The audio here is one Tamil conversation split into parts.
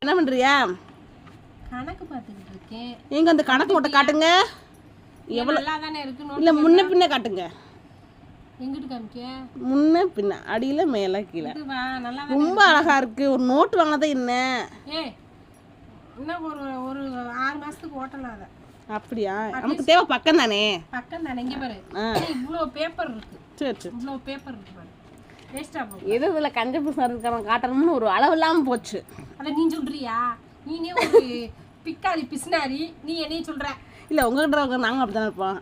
என்ன பண்றியா? கணக்கு பார்த்துக்கிட்டு இருக்கேன். எங்க அந்த கணக்கு ஓட்ட காட்டுங்க. எவ்வளவு நல்லா தானே இருக்கு. இல்ல முன்ன பின்ன காட்டுங்க. எங்கிட்டு காமிக்க? முன்ன பின்ன, அடியில மேல கீழே. இதுவா நல்லா ரொம்ப அழகா இருக்கு. ஒரு நோட் வாங்கினதே என்ன? ஏய் இன்னும் ஒரு 6 மாசத்துக்கு ஓட்டலாம் அத. அப்படியா? நமக்கு தேவை பக்கம் தானே. பக்கம் தானே. இங்க பாரு. இவ்ளோ பேப்பர் இருக்கு. சரி சரி. இவ்ளோ பேப்பர் இருக்கு பாரு. வேஸ்டா போகுது. எது இதுல கஞ்ச பூசா இருக்கான காட்டணும்னு ஒரு அளவு இல்லாம போச்சு. அத நீ சொல்றியா? நீனே ஒரு பிக்காளி பிஸ்னாரி, நீ என்னைய சொல்ற? இல்ல உங்ககிட்ட நாங்க அப்படிதான் இருப்போம்.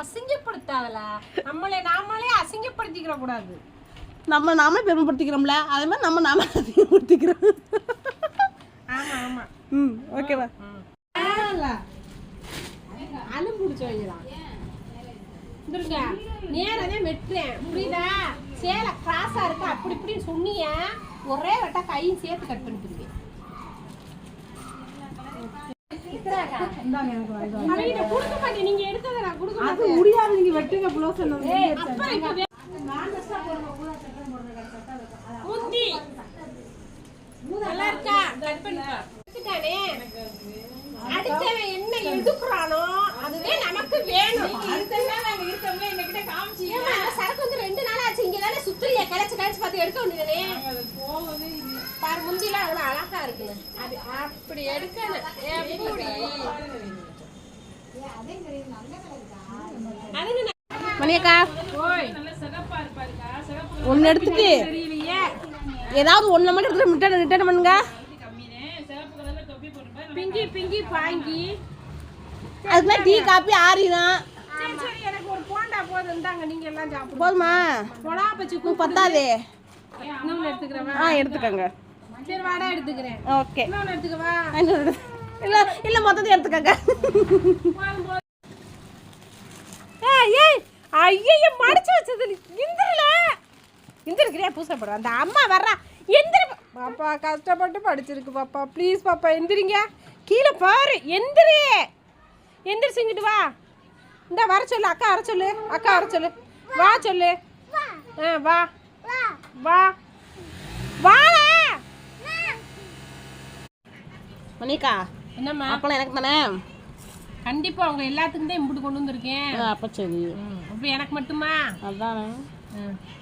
அசிங்கப்படுத்தாதல. நாமளே அசிங்கப்படுத்திக்கிற கூடாது. நம்ம நாமளே பெருமைப்படுத்திக்கிறோம்ல, அதே மாதிரி நம்ம நாம அசிங்கப்படுத்திக்கிறோம். ஆமா ஆமா. ஓகேவா? அலு புடிச்சு வைக்கலாம். இந்தங்க நேரவே வெட்டுறேன். புரியுதா? சேலை கிராஸா இருக்கு அப்படி இப்படின்னு சொன்னீங்க. ஒரே வெட்ட கையும் சேர்த்து கட் பண்ணிட்டுருக்கேன். கொடுக்க மாட்டேன். நீங்க எடுத்ததை நான் கொடுக்க மாட்டேன். முடியாது. நீங்க வெட்டுங்க ப்ளவுஸ். முந்தி நல்லா இருக்கா? கட் பண்ணுங்க. அடுத்தவன் என்ன எடுக்குறானோ அதுவே நமக்கு வேணும். சரக்கு வந்து 2 நாள் ஆச்சு. இங்க தானே சுத்திரியா கலைச்சு பார்த்து எடுக்க வேண்டியதானே. பாரு முந்திலாம் அவ்வளவு அழகா இருக்குல்ல. அது அப்படி எடுக்கணும். மணியக்கா ஒன்னு எடுத்துட்டு ஏதாவது ஒண்ணு மட்டும் எடுத்துட்டு ரிட்டர்ன் பண்ணுங்க. பிங்கி பிங்கி பாங்கி அதுக்குலாம் டீ காப்பி ஆறிடும். சரி எனக்கு ஒரு போண்டா போதும். இந்தாங்க நீங்க எல்லாம் சாப்பிடுங்க. போதுமா? பொடா பச்சி பத்தாதே. இன்னொன்னு எடுத்துக்கிறவா? எடுத்துக்கங்க. சரி வாடா எடுத்துக்கிறேன். ஓகே. இன்னொன்னு எடுத்துக்கவா? இல்ல மொத்தத்தை எடுத்துக்கங்க. ஏய் ஐயோ மடிச்சு வச்சது இந்திரக்கிறியா பூசப்படுற அந்த அம்மா வர்றா. எந்திரி பாப்பா, கஷ்டப்பட்டு படிச்சிருக்கு பாப்பா. ப்ளீஸ் பாப்பா எந்திரிங்க. கீழே பாரு. எந்திரிச்சுங்கிட்டு வா. இந்த வர சொல்லு. அக்கா வர சொல்லு. வா சொல்லு. வா வா வா. மணிக்கா என்னம்மா? அப்பலாம் எனக்கு தானே. கண்டிப்பா அவங்க எல்லாத்துக்கும் தான் இம்புட்டு கொண்டு வந்திருக்கேன். அப்ப சரி. அப்ப எனக்கு மட்டுமா? அதானே.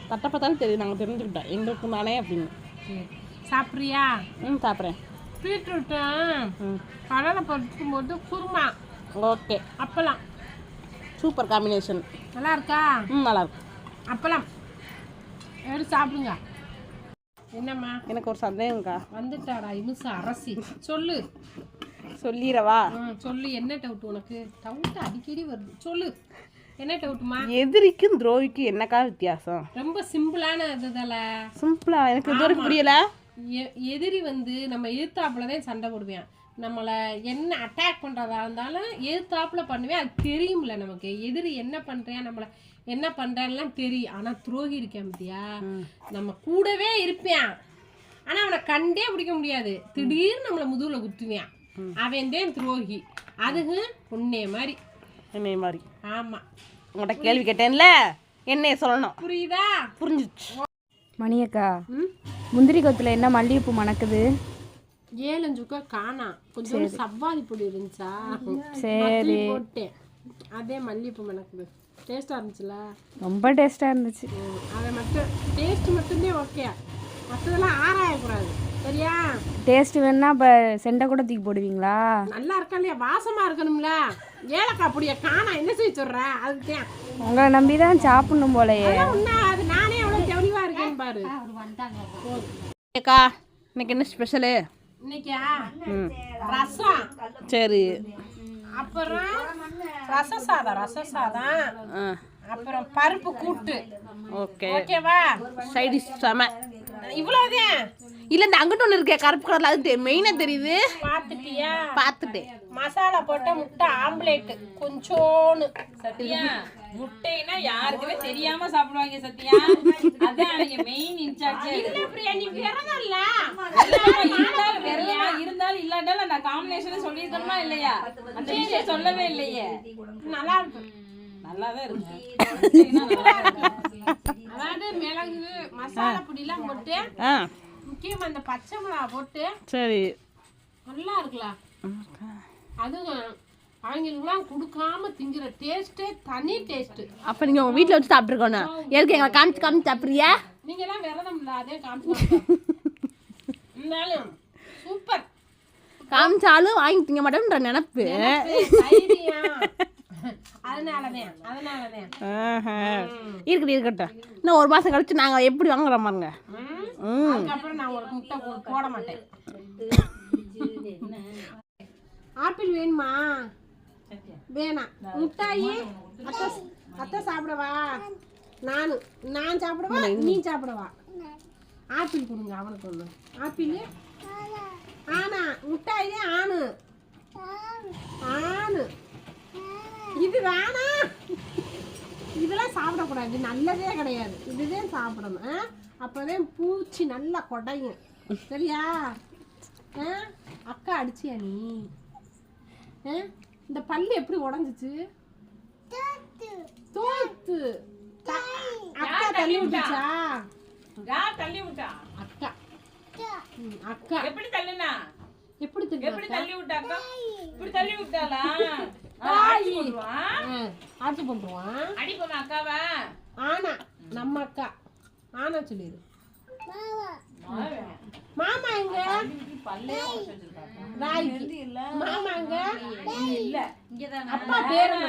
தட்டை பார்த்தாலும் தெரியும். நாங்கள் தெரிஞ்சுக்கிட்டோம் எங்களுக்கு தானே அப்படின்னு. சாப்பிட்றியா? சாப்பிட்றேன். பீட்ரூட்டும் கடலை பருப்பும் போட்டு குருமா. ஓகே. அப்பளம் சூப்பர் காம்பினேஷன். நல்லா இருக்கா? நல்லா இருக்கு. அப்பளம் எடுத்து சாப்பிடுங்க. என்னம்மா? எனக்கு ஒரு சந்தேகம்க்கா. வந்துட்டாடா இமுசா அரசி. சொல்லிடவா? சொல்லு. என்ன டவுட் உனக்கு? டவுட் அடிக்கடி வருது. சொல்லு என்ன டவுட்டுமா? எதிரிக்கும் துரோகிக்கும் என்னக்கா வித்தியாசம்? ரொம்ப சிம்பிளான இதுதால. சிம்பிளா? எனக்கு இது வரைக்கும் புரியல. எதிரி வந்து நம்ம எதிர்த்தாப்புல தான் சண்டை போடுவேன். நம்மளை என்ன அட்டாக் பண்ணுறதா இருந்தாலும் எதிர்த்தாப்புல பண்ணுவேன். அது தெரியும்ல நமக்கு. எதிரி என்ன பண்ணுறேன், நம்மளை என்ன பண்ணுறான்லாம் தெரியும். ஆனால் துரோகி இருக்கேன் பத்தியா, நம்ம கூடவே இருப்பேன். ஆனால் அவனை கண்டே பிடிக்க முடியாது. திடீர்னு நம்மளை முதுகில் குத்துவேன். அவன் தான் துரோகி. அதுக்கு உன்னைய மாதிரி. என்னைய மாதிரி? ஆமாம். உங்கள்கிட்ட கேள்வி கேட்டேன்ல, என்னைய சொல்லணும். புரியுதா? புரிஞ்சிச்சு. மணியக்கா முந்திரி கொத்துல என்ன மல்லிகைப்பூ மணக்குது? 7 சுக்கா காணா. கொஞ்சம் சவ்வாதி பொடி இருந்துச்சா, சரி போட்டேன். அதே மல்லிகைப்பூ மணக்குது. டேஸ்டாக இருந்துச்சுல? ரொம்ப டேஸ்டாக இருந்துச்சு. அதை மட்டும் டேஸ்ட் மட்டும்தான் ஓகே. மற்றதெல்லாம் ஆராயக்கூடாது. சரியா? டேஸ்ட் வேணுன்னா இப்போ செண்டை கூட தூக்கி போடுவீங்களா? நல்லா இருக்கா இல்லையா? வாசமாக இருக்கணும்ல. ஏலக்காய் பொடியை காணா. என்ன செய்ய சொல்கிற? அதுக்கு தான் உங்களை நம்பி தான் சாப்பிடணும் போலையே. அது நானே எவ்வளோ தெளிவாக இருக்கேன்னு பாரு. அக்கா இன்னைக்கு என்ன ஸ்பெஷலு? இன்னைக்கா ரசம். சரி. அப்புறம் ரச சாதம். அப்புறம் பருப்பு கூட்டு. ஓகே. ஓகேவா? சைடிஷ் செம. இவ்வளோதான். இல்லை இந்த அங்கிட்ட ஒன்று இருக்கே கருப்பு கலர்ல, அது மெயினாக தெரியுது. பார்த்துட்டியா? பார்த்துட்டேன். மசாலா போட்ட முட்டை ஆம்லேட் கொஞ்சோன்னு. சத்யா, முட்டைனா யாருக்குமே தெரியாம சாப்பிடுவாங்க சத்யா. அதான் நீங்க மெயின் இன்சார்ஜ். இல்ல பிரியா, நீ விரதம் இல்ல. இருந்தாலும் இல்லாட்டாலும் அந்த காம்பினேஷன் சொல்லியிருக்கணுமா இல்லையா? அந்த விஷயம் சொல்லவே இல்லையே. நல்லா இருக்கு. நல்லாதான் இருக்கு. அதாவது மிளகு மசாலா பொடி எல்லாம் போட்டு முக்கியமா இந்த பச்சை மிளகா போட்டு சரி நல்லா இருக்கலாம். அதுவும் அவங்களுக்குலாம் கொடுக்காம திங்கிற டேஸ்ட்டே தனி டேஸ்ட். அப்ப நீங்க உங்க வீட்ல வச்சு சாப்பிட்டுருக்கணும். எதுக்கு எங்களை காமிச்சு காமிச்சு சாப்பிட்றியா? நீங்க எல்லாம் விரதம் இல்ல, அதே காமிச்சு இருந்தாலும் சூப்பர். காமிச்சாலும் வாங்கி திங்க மாட்டேன்ற நினைப்பு. இருக்கட்டும். இன்னும் ஒரு மாசம் கழிச்சு நாங்க எப்படி வாங்குறோம் பாருங்க. அதுக்கப்புறம் நான் ஒரு முட்டை போட மாட்டேன். ஆப்பிள் வேணுமா? வேணாம். முட்டாயி அத்தை சாப்பிடவா? நான் சாப்பிடவா? நீ சாப்பிடவா? ஆப்பிள் கொடுங்க அவனுக்கு ஒன்று. ஆப்பிள் ஆனா முட்டாய் ஆணு ஆணு. இது வேணா, இதெல்லாம் சாப்பிடக்கூடாது, நல்லதே கிடையாது. இதுதான் சாப்பிடணும். அப்போதான் பூச்சி நல்லா கொடையும். சரியா? அக்கா அடிச்சியா நீ? இந்த பல்லு எப்படி உடஞ்சிச்சு? தோத்து. அக்கா தள்ளி விட்டுச்சா? தள்ளி விட்டா அக்கா. அக்கா எப்படி தள்ளுனா? எப்படி தள்ளி விட்டா அக்கா? இப்படி தள்ளி விட்டாளா? ஆட்சி பண்ணுவான். அடிப்போமா அக்காவா? ஆனா நம்ம அக்கா ஆனா சொல்லிடு. மாமா எங்க? மாமா எங்க? அப்பா பேர் என்ன?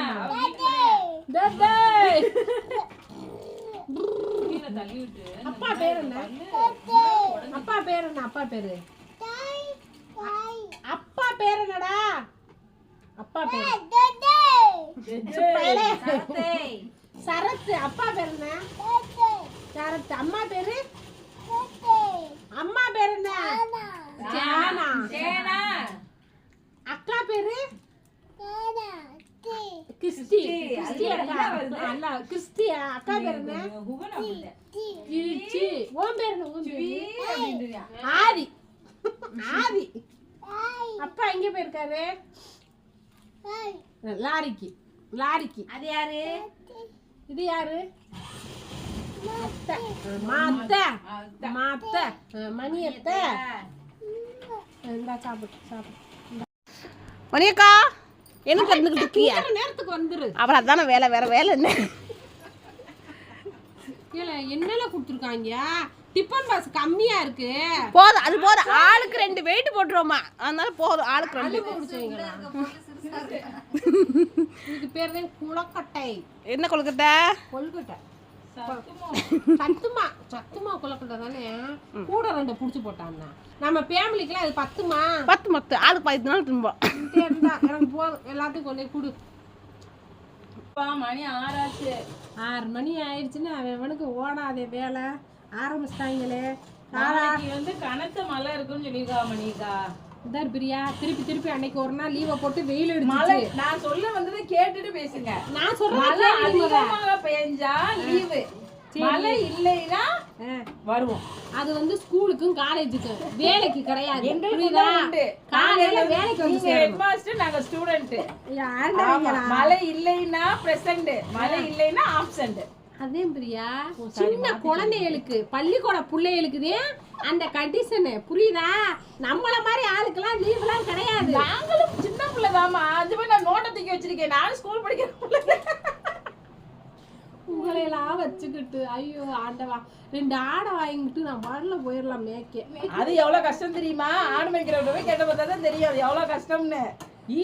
அப்பா பேர் என்ன? அப்பா பேர் என்ன? அப்பா பேரு அப்பா பேர் என்னடா? அப்பா பேரு சரத். அப்பா பேர் என்ன? சரத். அம்மா பேரு? அம்மா பேர் என்ன? ஜானா. அக்கா பேரு கிறிஸ்டி. கிறிஸ்டியா? அக்கா பேர் என்ன? ஓம் பேர் என்ன? ஆதி. ஆதி. அப்பா எங்க போயிருக்காரு? லாரிக்கு. அது யாரு? இது யாரு? மணி அத்தை. மணியக்கா என்ன பண்ணிக்கிட்டு இருக்கியா? நேரத்துக்கு வந்துரு. அப்புறம் அதான வேலை, வேற வேலை என்ன? என்னெல்லாம் கொடுத்துருக்காங்க? டிஃபன் பாக்ஸ் கம்மியா இருக்கு. போதும், அது போதும். ஆளுக்கு 2 வெயிட் போட்டுருவோமா? அதனால போதும். ஆளுக்கு 2 குடிச்சீங்களா? இதுக்கு பேர் தான் குளக்கட்டை. என்ன கொழுக்கட்டை? கொழுக்கட்டை. சத்துமா கொழுக்கட்டை தானே. கூட 2 புடிச்சு போட்டான்னா நம்ம ஃபேமிலிக்குலாம் அது 10மா? 10 ஆளுக்கு 10 நாள் திரும்ப எனக்கு போதும். எல்லாத்தையும் கொண்டு குடு. மணி 6 ஆச்சு. 6 மணி ஆயிடுச்சுன்னா அவனுக்கு ஓடாதே வேலை ஆரம்பிச்சிட்டாங்களே. நாளைக்கு கனத்த மழை இருக்குன்னு சொல்லிருக்கா மணிக்கா. இதார் பிரியா, திருப்பி அன்னைக்கு ஒரு நாள் லீவை போட்டு வெயில் எடுத்து. மழை நான் சொல்ல வந்ததை கேட்டுட்டு பேசுங்க. நான் சொல்றேன் மழை அதிகமாக பெஞ்சா லீவு, மழை இல்லைன்னா வருவோம். அது ஸ்கூலுக்கும் காலேஜுக்கும் வேலைக்கு கிடையாது. எங்களுக்கு காலையில வேலைக்கு வந்து ஹெட் மாஸ்டர், நாங்க ஸ்டூடெண்ட். மழை இல்லைன்னா பிரசன்ட், மழை இல்லைன்னா ஆப்சென்ட். அதே பிரியா, சின்ன குழந்தைகளுக்கு பள்ளிக்கூட பிள்ளைகளுக்கு அந்த கண்டிஷனு புரியுதா? நம்மள மாதிரி ஆளுக்கெல்லாம் லீவ்லாம் கிடையாது. நாங்களும் சின்ன பிள்ளைதாமா. அது போய் நான் நோட்டை தூக்கி வச்சிருக்கேன். நானும் ஸ்கூல் படிக்கிற உங்களையெல்லாம் வச்சுக்கிட்டு ஐயோ ஆண்டவா, 2 ஆடை வாங்கிட்டு நான் வரல போயிடலாம் மேய்க்க. அது எவ்வளவு கஷ்டம் தெரியுமா? ஆடு மேய்க்கிறவங்க போய் கேட்ட பார்த்தா தான் தெரியும் அது எவ்வளவு கஷ்டம்னு.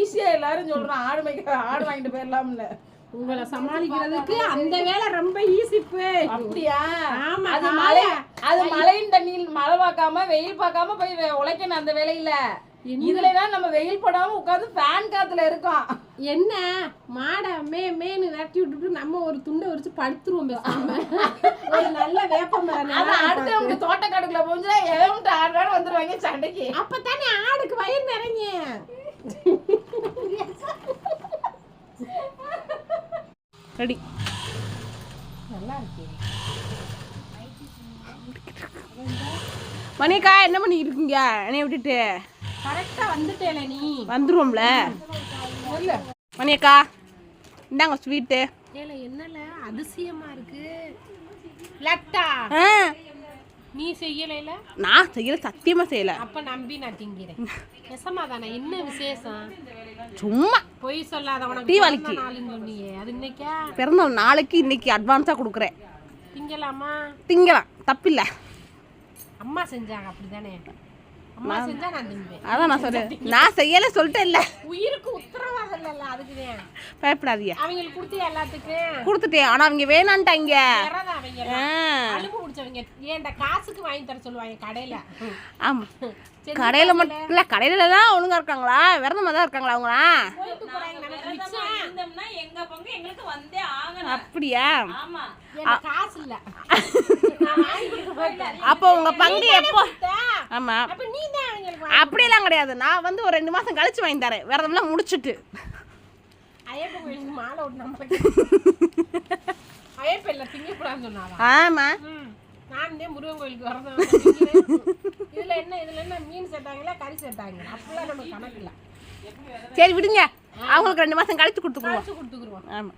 ஈஸியா எல்லாரும் சொல்றோம் ஆடு மேய்க்கிற, ஆடு வாங்கிட்டு போயிடலாம்னு. உங்களை சமாளிக்கிறதுக்கு அந்த வேலை ரொம்ப ஈஸிப்பு. அப்படியா? ஆமா. அது மழையின் தண்ணியில் மழை பார்க்காம வெயில் பார்க்காம போய் உழைக்கணும் அந்த வேலையில. இதுலதான் நம்ம வெயில் படாம உட்காந்து ஃபேன் காத்துல இருக்கோம். என்ன மாடை மேனு விரட்டி விட்டுட்டு நம்ம ஒரு துண்டை உரிச்சு படுத்துருவோம் பேசாம. ஒரு நல்ல வேப்ப மரம். அடுத்து அவங்க தோட்டக்காடுக்குள்ள போஞ்சா எவன்ட்டு ஆடு வந்துருவாங்க சண்டைக்கு. அப்பதானே ஆடுக்கு வயிறு நிறைஞ்ச. ரெடி. நல்லா இருக்கு. மணிக்கா என்ன பண்ணிட்டு இருக்கீங்க? என்னைய விட்டுட்டு கரெக்டா வந்துட்டேல நீ. வந்துருவோம்ல. மணியக்கா இந்தாங்க ஸ்வீட்டு. என்னல அதிசயமா இருக்கு. லட்டா நீ செய்யலைல? நான் செய்யல, சத்தியமா செய்யல. அப்ப நம்பி நான் திங்கிறேன். நெசமா தானே? என்ன விசேஷம்? சும்மா பொய் சொல்லாத. உனக்கு தீபாவளிக்கு நாளுன்னு சொன்னியே, அது இன்னைக்கா? பிறந்த நாளைக்கு இன்னைக்கு அட்வான்ஸா கொடுக்குறேன். திங்கலாமா? திங்கலாம், தப்பில்ல. அம்மா செஞ்சாங்க அப்படிதானே? அம்மா செஞ்சா நான் திம்பேன். அதான் நான் சொல்றேன், நான் செய்யல சொல்லிட்டேன் இல்ல. உயிருக்கு உத்தரவாதம் இல்ல, அதுக்குதான். பயப்படாதீங்க. அவங்களுக்கு கொடுத்தியா எல்லாத்துக்கும்? கொடுத்துட்டேன், ஆனா அவங்க வேணான்ட்டாங்க. அவங்க அலுப்பு பிடிச்சவங்க. ஏன்டா காசுக்கு வாங்கி தர சொல்லுவாங்க கடையில. ஆமா, கடையில மட்டும் இல்ல, கடையில தான் ஒழுங்கா இருக்காங்களா, விரதமா தான் இருக்காங்களா அவங்களா? போயிட்டு போறாங்க, நமக்கு மிச்சம். இருந்தோம்னா எங்க பங்கு எங்களுக்கு வந்தே ஆகணும். அப்படியா? ஆமா, எனக்கு காசு இல்ல. நான் வாங்கி கொடுக்க போயிட்டேன். அப்போ உங்க பங்கு எப்போ? ஆமா, அப்ப நீ தான் அவங்களுக்கு அப்படியெல்லாம் கிடையாது. நான் வந்து ஒரு 2 மாசம் கழிச்சு வாங்கி தரேன், விரதம்லாம் முடிச்சுட்டு. ஐயப்ப கோயிலுக்கு மாலை ஓட்டு நம்மளுக்கு. ஐயப்ப இல்ல திங்கக்கூடாதுன்னு சொன்னாங்க. ஆமா, நானே முருகன் கோயிலுக்கு வரதான். இதுல என்ன மீன் சேர்த்தாங்களா கறி சேர்த்தாங்க? அப்படிலாம் நம்ம கணக்கு இல்ல. சரி விடுங்க, அவங்களுக்கு 2 மாசம் கழிச்சு கொடுத்துக்குவோம். காசு கொடுத்துக்குருவோம். ஆமா.